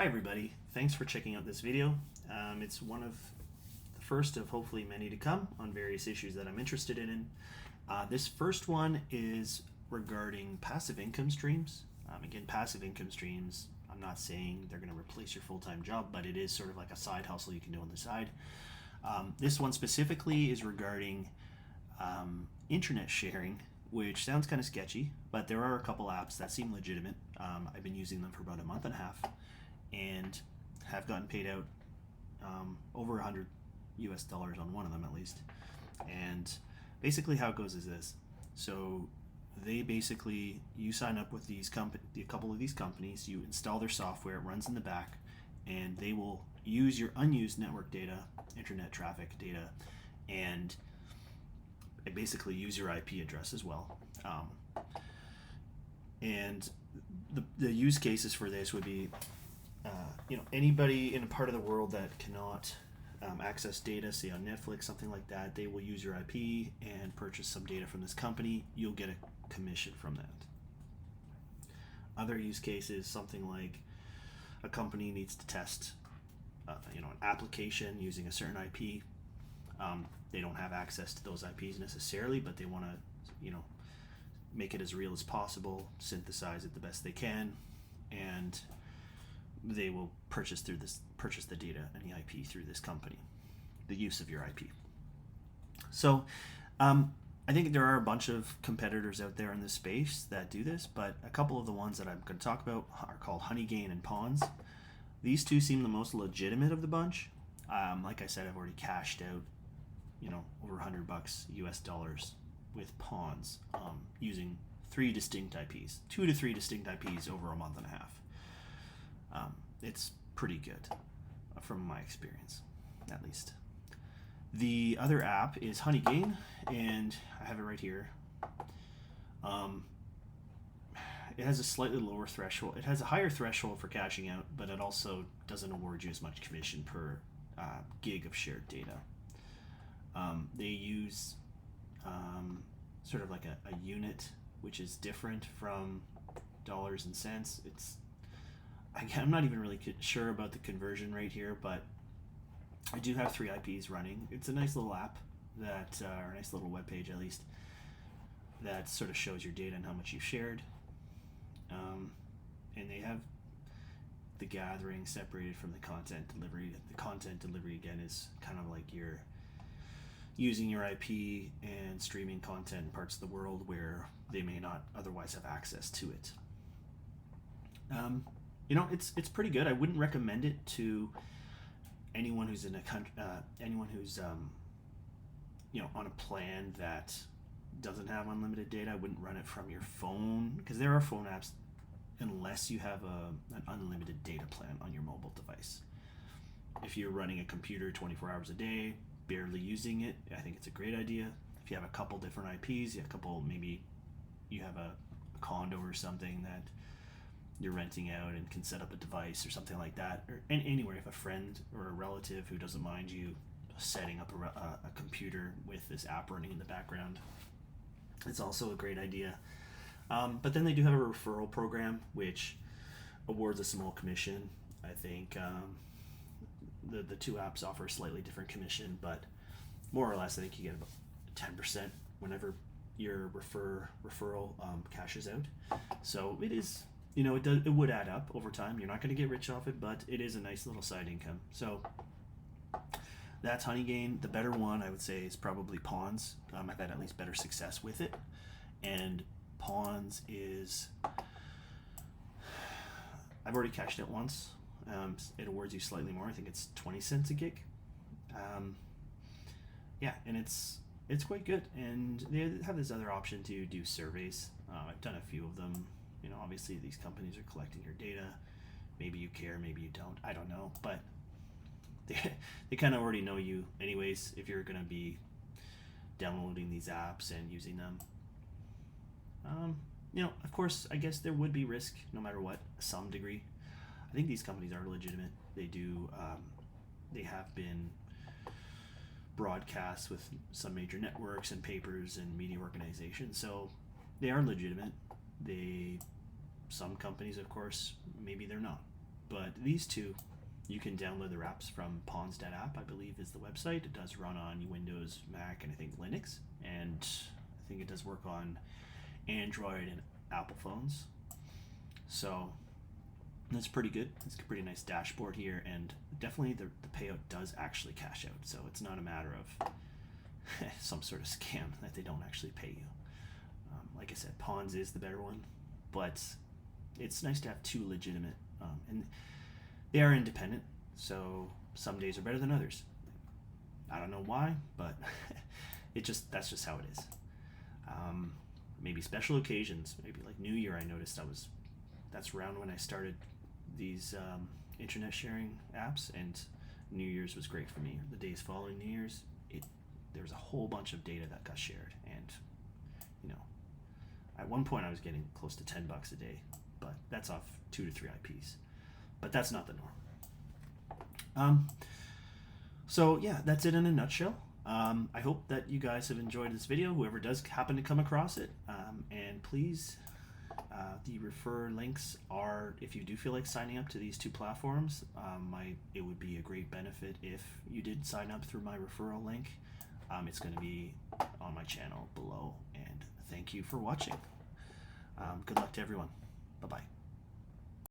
Hi everybody, thanks for checking out this video. It's one of the first of hopefully many to come on various issues that I'm interested in. This first one is regarding passive income streams. Again, passive income streams, I'm not saying they're going to replace your full-time job, but it is sort of like a side hustle you can do on the side. This one specifically is regarding internet sharing, which sounds kind of sketchy, but there are a couple apps that seem legitimate. I've been using them for about a month and a half and have gotten paid out over $100 US on one of them at least. And basically how it goes is this. So they basically, you sign up with a couple of these companies, you install their software, it runs in the back, and they will use your unused network data, internet traffic data, and basically use your IP address as well. And the use cases for this would be anybody in a part of the world that cannot access data, say on Netflix, something like that, they will use your IP and purchase some data from this company. You'll get a commission from that. Other use cases, something like a company needs to test an application using a certain IP. They don't have access to those IPs necessarily, but they want to make it as real as possible, synthesize it the best they can, and they will purchase the data and the IP through this company, the use of your IP. So I think there are a bunch of competitors out there in this space that do this, but a couple of the ones that I'm going to talk about are called Honeygain and Pawns. These two seem the most legitimate of the bunch. Like I said, I've already cashed out over $100 US with Pawns using two to three distinct IPs over a month and a half. It's pretty good from my experience, at least. The other app is Honeygain, and I have it right here. It has a slightly lower threshold. It has a higher threshold for cashing out, but it also doesn't award you as much commission per gig of shared data. They use sort of like a unit, which is different from dollars and cents. I'm not even really sure about the conversion rate here, but I do have 3 IPs running. It's a nice little app or a nice little web page at least, that sort of shows your data and how much you've shared. And they have the gathering separated from the content delivery. The content delivery, again, is kind of like you're using your IP and streaming content in parts of the world where they may not otherwise have access to it. It's pretty good. I wouldn't recommend it to anyone who's in a country, anyone who's on a plan that doesn't have unlimited data. I wouldn't run it from your phone, because there are phone apps, unless you have an unlimited data plan on your mobile device. If you're running a computer 24 hours a day, barely using it, I think it's a great idea. If you have a couple different IPs, maybe you have a condo or something that you're renting out and can set up a device or something like that, or anywhere, if a friend or a relative who doesn't mind you setting up a computer with this app running in the background, it's also a great idea. But then they do have a referral program which awards a small commission. I think the two apps offer a slightly different commission, but more or less I think you get about 10% whenever your referral cashes out. So it is, it would add up over time. You're not going to get rich off it, but it is a nice little side income. So that's Honeygain. The better one, I would say, is probably Pawns. I've had at least better success with it. And Pawns is, I've already cashed it once. It awards you slightly more. I think it's 20 cents a gig. And it's quite good. And they have this other option to do surveys. I've done a few of them. Obviously these companies are collecting your data. Maybe you care, maybe you don't. I don't know. But they kind of already know you anyways if you're going to be downloading these apps and using them. Of course, I guess there would be risk no matter what, some degree. I think these companies are legitimate. They have been broadcast with some major networks and papers and media organizations, so they are legitimate. Some companies, of course, maybe they're not. But these two, you can download their apps from pawns.app, I believe is the website. It does run on Windows, Mac, and I think Linux. And I think it does work on Android and Apple phones. So that's pretty good. It's a pretty nice dashboard here, and definitely the payout does actually cash out. So it's not a matter of some sort of scam that they don't actually pay you. Like I said, Pawns is the better one, but it's nice to have two legitimate, and they are independent, so some days are better than others. I don't know why, but that's just how it is. Maybe special occasions, maybe like New Year. I noticed that's around when I started these internet sharing apps, and New Year's was great for me. The days following New Year's, there was a whole bunch of data that got shared, and at one point I was getting close to $10 a day, but that's off 2 to 3 IPs. But that's not the norm. So yeah, that's it in a nutshell. I hope that you guys have enjoyed this video, whoever does happen to come across it. And please, the refer links are, if you do feel like signing up to these two platforms, it would be a great benefit if you did sign up through my referral link. It's going to be on my channel below, and thank you for watching. Good luck to everyone. Bye-bye.